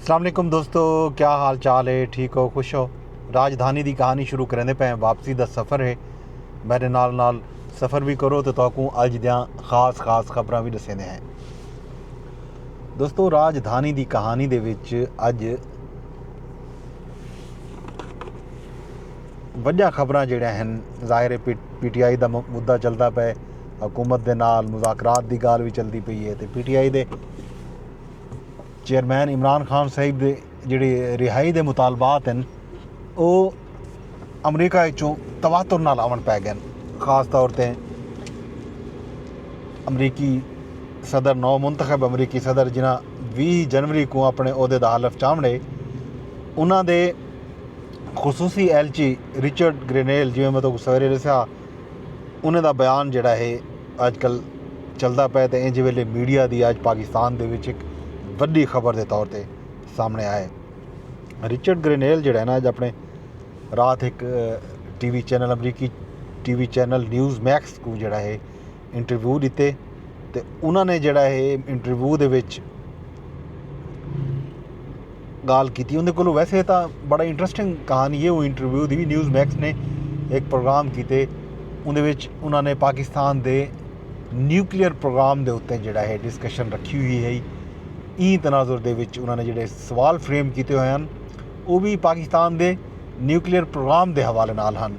अस्सलाम वालेकुम दोस्तों, क्या हाल चाल है? ठीक हो, खुश हो? राजधानी की कहानी शुरू करेंदे पे वापसी का सफ़र है। मेरे नाल सफ़र भी करो तो तुहानू अज दियां खास खबरां भी दसेंदे हैं। दोस्तों, राजधानी की कहानी दे विच अज वड्डियां खबरां जिहड़ियां हन, ज़ाहिर है PTI का मुद्दा चलता पे, हुकूमत के नाल मुज़ाकरात की गाल भी चलती पई है। तो PTI के चेयरमैन इमरान खान साहिब के जिहड़े रिहाई के मुतालबात हैं वो अमरीका चों तवातुर नाल आवन पै गए। खास तौर पर अमरीकी सदर नौ मुंतखब अमरीकी सदर जिन्हें 20 जनवरी को अपने अहदे का हलफ चावणे, उन्होंने खसूसी एलची रिचर्ड ग्रेनेल, जिवें मैं तो सवेरे दस्या, उन्हें दा बयान जिहड़ा है अजकल चलता पे। तो इंज वेले मीडिया की अज पाकिस्तान दे विच एक वड्डी खबर के तौर पर सामने आए। रिचर्ड ग्रेनेल जिहड़ा है ना, अज अपने रात एक TV चैनल, अमरीकी TV चैनल न्यूज़ मैक्स को जिहड़ा है इंटरव्यू दिते। तो उन्होंने जिहड़ा है इंटरव्यू दे विच गाल की। उन्हें को वैसे तो बड़ा इंटरस्टिंग कहानी है वो इंटरव्यू की भी। न्यूज़ मैक्स ने एक प्रोग्राम किए, उन्हें उन्होंने पाकिस्तान के न्यूक्लीयर प्रोग्राम के उत्ते जिहड़ा है डिस्कशन रखी हुई है। ई तनाजुर दे विच उन्होंने जिहड़े सवाल फ्रेम किए हुए हैं वो भी पाकिस्तान के न्यूक्लीयर प्रोग्राम के हवाले नाल हैं।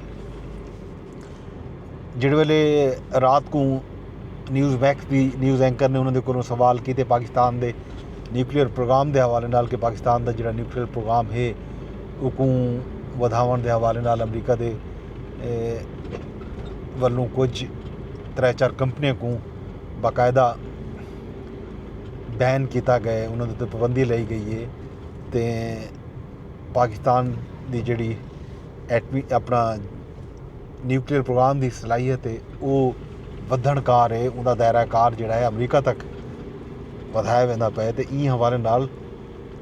जिहड़े वेले रात को न्यूज़ मैक्स की न्यूज़ एंकर ने उन्होंने को सवाल किए पाकिस्तान के न्यूक्लीयर प्रोग्राम के हवाले नाल कि पाकिस्तान का जिहड़ा न्यूक्लीयर प्रोग्राम है उसको वधावन के हवाले नाल अमरीका के वालों कुछ 3-4 कंपनियों को बाकायदा बैन किया गया, उन्होंने उत्ते पाबंदी लाई गई है। तो पाकिस्तान की जिहड़ी एटमी अपना न्यूक्लीयर प्रोग्राम की सलाहियत है वो वधण कार है, उनका दायरा कार जिहड़ा है अमरीका तक वधाया वेंदा पे। तो ई हवाले नाल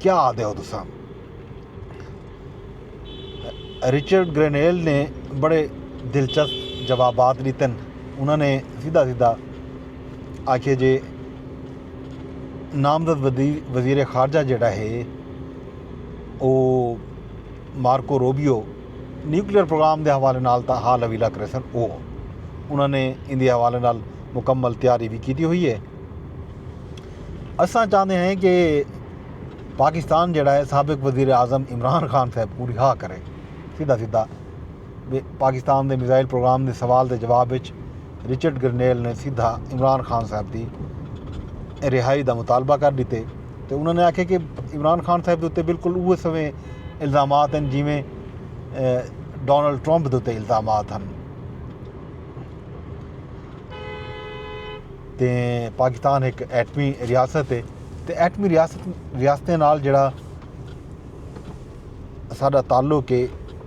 क्या आदे हो तुसां? रिचर्ड ग्रेनेल ने बड़े दिलचस्प जवाबात दिते। उन्होंने सीधा आखे जे नामजद वज़ीर खारजा जिहड़ा है वो मार्को रूबियो न्यूक्लीयर प्रोग्राम के हवाले नाल तां हाल हवीला करे सन, उन्होंने इनके हवाले नाल मुकम्मल तैयारी भी की हुई है। असां चाहते हैं कि पाकिस्तान जिहड़ा है साबिक वज़ीर आज़म इमरान खान साहब को रिहा करे। सीधा पाकिस्तान के मिसाइल प्रोग्राम के सवाल के जवाब में रिचर्ड ग्रेनेल ने सीधा इमरान खान साहब की रिहाई का मुतालबा कर दिते। तो उन्होंने आखे कि इमरान खान साहब के उत्ते बिल्कुल उस समय इल्ज़ामात हैं जिमें डोनाल्ड ट्रंप के उत्ते इल्ज़ामात हैं। तो पाकिस्तान एक एटमी रियासत है, तो एटमी रियासतें नाल जिहड़ा साडा ताल्लुक है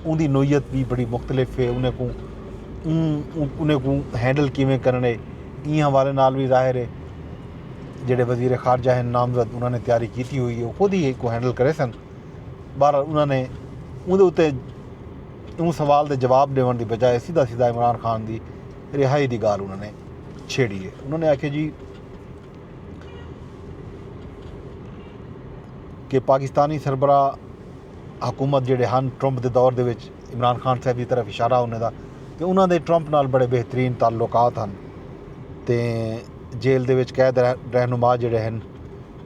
उनकी नोयत भी बड़ी मुख्तलिफ है। उन्हें को हैंडल किवें करने, ई हवाले नाल भी जाहिर है जिहड़े वज़ीर खारजा हैं नामजद, उन्होंने तैयारी की हुई है, खुद ही को हैंडल करे सन। बहरहाल उन्होंने उहदे उत्ते उन सवाल के जवाब देने की बजाय सीधा इमरान खान की रिहाई की गाल उन्होंने छेड़ी है। उन्होंने आखे जी कि पाकिस्तानी सरबराह हुकूमत जिहड़े हैं ट्रंप के दौर के इमरान खान साहब की तरफ इशारा होने का कि उन्होंने ट्रंप नाल बड़े बेहतरीन ताल्लुकात हैं। तो जेल के कैद रहनुमा जिहड़े हैं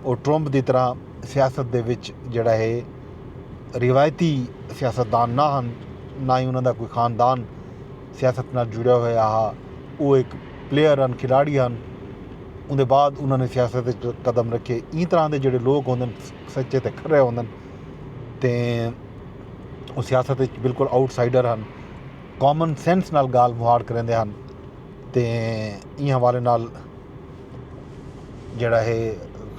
वो ट्रंप की तरह सियासत के जिहड़ा है रिवायती सियासतदान ना हैं, ना ही उन्होंने कोई खानदान सियासत नाल जुड़िया होया हा। वो एक प्लेयर हैं, खिलाड़ी हैं। उनके बाद उन्होंने सियासत कदम रखे। ई तरह के जोड़े लोग होंगे सच्चे तो खरे होंगे, तो वो सियासत बिल्कुल आउटसाइडर हैं, कॉमन सेंस नाल गाल मुहाड़ करेंदे हैं। तो ई हवाले नाल जिहड़ा है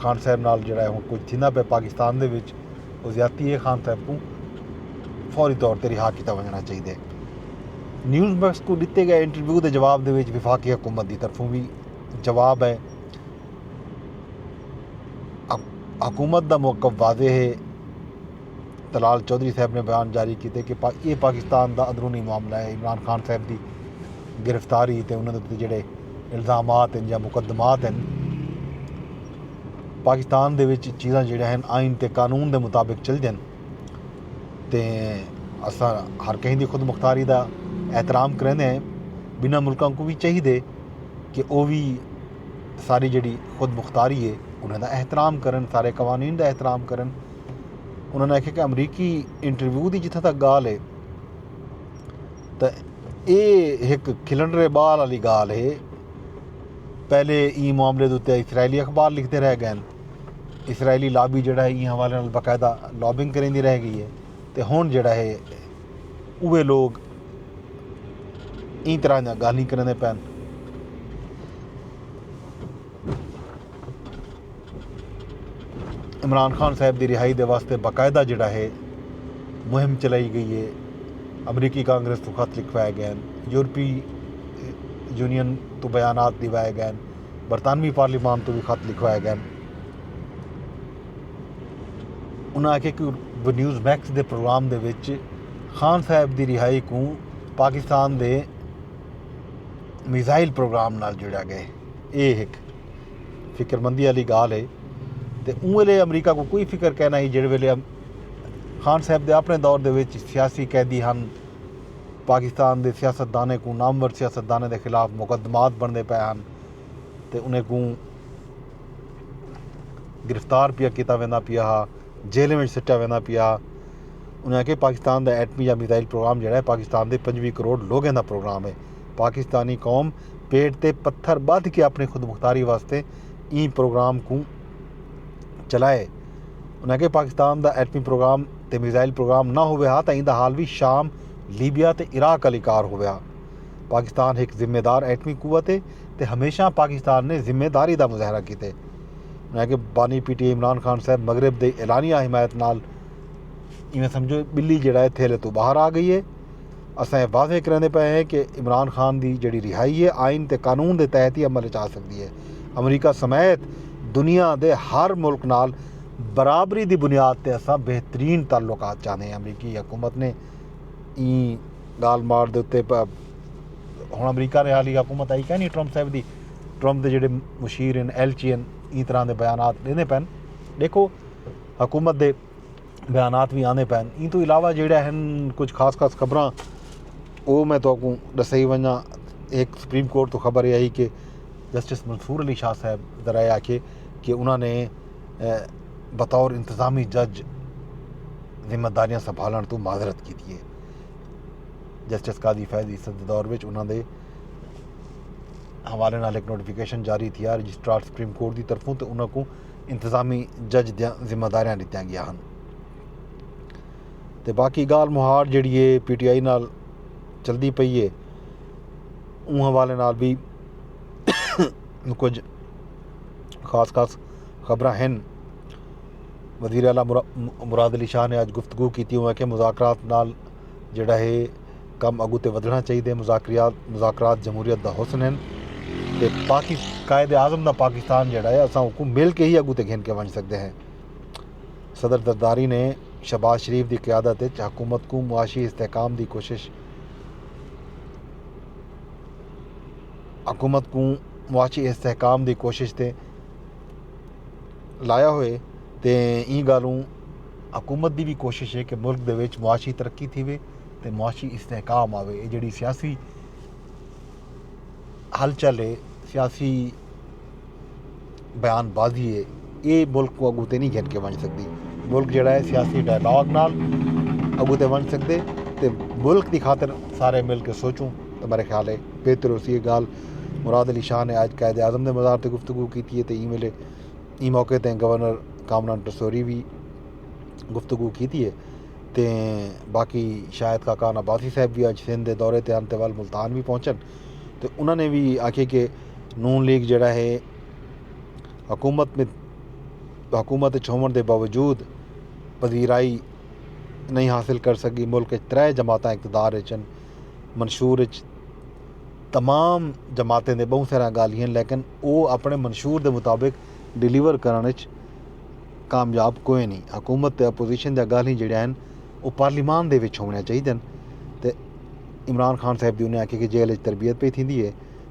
खान साहब नाल जिहड़ा है कुछ थींदा पे पाकिस्तान दे विच वो ज़्यादती है। खान साहब को फौरी तौर पर रिहा किया वजना चाहिए। न्यूज़ मैक्स को दिते गए इंटरव्यू के जवाब के विफाकी हुकूमत की तरफों भी जवाब है। हुकूमत का मौक़िफ़ वाज़े है। तलाल चौधरी साहब ने बयान जारी किए कि ये पाकिस्तान का अंदरूनी मामला है। इमरान खान साहब की गिरफ्तारी तो उन्होंने जिहड़े इल्ज़ामात हैं या मुकदमात हैं पाकिस्तान दे विच चीज़ां जेह्ड़ियां हैन आइन ते कानून दे मुताबिक चलदे न ते असां हर कहीं दी खुद मुख्तारी दा एहतराम करेंदे हैं। बिना मुल्कां को भी चाहिए कि वो भी सारी जिहड़ी खुद मुख्तारी है उन्हें दा एहतराम करन, सारे कवानीन दा एहतराम करन। उन्होंने आखेआ कि अमरीकी इंटरव्यू की जित्थों तक गाल है तो ये एक खिलंडरे बाल वाली गाल है। पहले ई मामले के उत्ते इसराइली अखबार लिखते रह गए, इसराइली लॉबी जिहड़ा है ई हवाले नाल बाकायदा लॉबिंग करेंदी रह गई है, तो हुण जिहड़ा है उहे लोग ई तरह दी गालीं करदे पैन। इमरान खान साहब की रिहाई के वास्ते बाकायदा जिहड़ा है मुहिम चलाई गई है। अमरीकी कांग्रेस तो खत लिखवाए गए, यूरोपी यूनियन तो बयानात दिवाए गए, बरतानवी पार्लीमान तो भी खत लिखवाए गए। उन्हें आखे कि वो न्यूज़ मैक्स के प्रोग्राम दे विच खान साहब की रिहाई को पाकिस्तान के मिसाइल प्रोग्राम नाल जुड़ा गए। ये एक फिक्रमंदी वाली गाल है। तो उवेले अमरीका को कोई फिक्र कहना ही जिहड़े वेले खान साहब के अपने दौर के विच सियासी कैदी हैं, पाकिस्तान के सियासतदाने को नामवर सियासतदाने के खिलाफ मुकदमात बनते पे हैं, तो उन्हें को गिरफ्तार पिया किया वेंदा पिया, जेल में सिट्टा वेंदा पिया। उन्हें आखे पाकिस्तान का एटमी या मिसाइल प्रोग्राम जिहड़ा है पाकिस्तान के 25 करोड़ लोगों का प्रोग्राम है। पाकिस्तानी कौम पेट ते पत्थर बध के अपनी खुद मुख्तारी वास्ते ई प्रोग्राम को चलाए। उन्हें आखे पाकिस्तान का एटमी प्रोग्राम ते मिसाइल प्रोग्राम ना होवे हा तो इंदा हाल भी शाम, लीबिया ते इराक वाली कार होवे। पाकिस्तान एक जिम्मेदार एटमी कुवत है तो हमेशा पाकिस्तान ने जिम्मेदारी का मुजाहरा किया। उन्हें आखे बानी PTI इमरान खान साहब मगरब के ऐलानिया हिमायत नाल इवें समझो बिल्ली जिहड़ा है थैले तो बाहर आ गई है। असें वादे करते पे हैं कि इमरान खान की जिहड़ी रिहाई है आइन ते कानून के तहत ही अमल आ सकती है। अमरीका समेत दुनिया के हर मुल्क नाल बराबरी की बुनियाद पर असा बेहतरीन ताल्लुकात चाहते हैं। अमरीकी हुकूमत ने ई गाल मार दे उत्ते हुण अमरीका ने हाली हुकूमत आई कहनी ट्रंप साहब की, ट्रंप के जिहड़े मुशीर हैं, LC हैं, ई तरह के बयानात देने पैन। देखो हुकूमत के बयानात भी आने पैन। ई तो इलावा जिहड़े हैं कुछ खास खबरां वो मैं तो दसई वना। एक सुप्रीम कोर्ट तो खबर यह आई कि जस्टिस मंसूर अली शाह साहब जरा आखे कि उन्होंने बतौर इंतज़ामी जज जिम्मेदारियां संभालने तो माजरत की है। जस्टिस कादी फैज़ इस दौर में उन्होंने हवाले नाल एक नोटिफिकेशन जारी थी रजिस्ट्रार सुप्रीम कोर्ट की तरफों, तो उन्होंने इंतज़ामी जज द जिम्मेदारियां दित्तियां गई हैं। तो बाकी गाल मुहार जिहड़ी है PTI नाल चलती पई है, उन हवाले नाल भी कुछ खास खबर हैं। वज़ीर आला मुराद अली शाह ने अज गुफ्तगू की कि मुज़ाकरात नाल जिहड़ा है कम अगू ते वधना चाहिए। मुज़ाकरात जमहूरीत दा हुसन हैं ते कायदे आज़म दा पाकिस्तान जिहड़ा है असां उसको मिल के ही अगू ते घिन के वन सकते हैं। सदर जरदारी ने शहबाज शरीफ की क्यादत हुकूमत को मुआशी इस्तेहकाम की कोशिश ते लाया हुए तो ई गालों हुकूमत की भी कोशिश है कि मुल्क दे विच मुआशी तरक्की थी वे तो मुआशी इस्तेहकाम आवे। ये जिहड़ी सियासी हलचल है, सियासी बयानबाजी है, ये मुल्क को अगू ते नहीं घिन के वन सकती। मुल्क जिहड़ा है सियासी डायलॉग नाल अगू ते वन सकते तो मुल्क की खातर सारे मिल के सोचूं तो मेरे ख्याल है बेहतर उसी गाल। मुराद अली शाह ने अज कायदे आज़म के मज़ार पर गुफ्तगू की है तो ई मौके पर गवर्नर कामरान टसोरी भी गुफ्तगू की है। तो बाकी शायद काकान अब्बासी साहब भी अज सिंध के दौरे ते आन ते वाल मुल्तान भी पहुँचन, तो उन्होंने भी आखे कि नून लीग जिहड़ा है हुकूमत होने के बावजूद वज़ीराई नहीं हासिल कर सकी। मुल्क 3 जमातां इकतदार चन, मंशूर तमाम जमातें ने बहुत सारा गालियां, लेकिन वो अपने मंशूर के मुताबिक डिलीवर करने कामयाब कोई नहीं। हुकूमत ते अपोजिशन दी गालियां जिहड़ियां हैं वो पार्लीमान दे विच होने चाहिए। तो इमरान खान साहब की उन्हें आखे कि जेल तरबियत पे थी है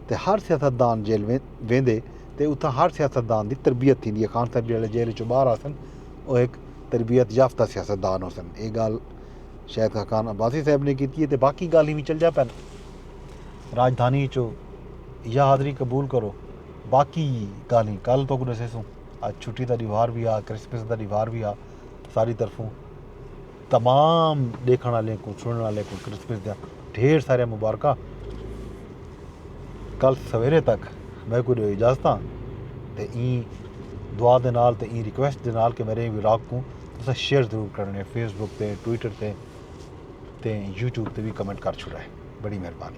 तो हर सियासतदान जेल में वेंदे ते उत्थां हर सियासतदान की तरबियत थी। खान साहब जो जेल चो बाहर आसन वो एक तरबियत याफ्ता सियासतदान हो सन। ये गल शायद खान अब्बासी साहब ने की है। बाकी गल ही चल जा पैन राजधानी चो या हाज़री कबूल करो। बाकी गल ही कल तो दसे सूँ आज छुट्टी का त्यौहार भी आ, क्रिसमस का त्यौहार भी आ, सारी तरफों तमाम देखने वाले को सुनने वाले को क्रिसमस का ढेर सारे मुबारक। कल सवेरे तक मैं कोई इजाजत तो ई दुआ दे नाल ते ई रिक्वेस्ट दे नाल कि मेरे व्लॉग को तुसें शेयर जरूर करने फेसबुक ते ट्विटर ते यूट्यूब ते भी कमेंट कर छुड़ा है। बड़ी मेहरबानी।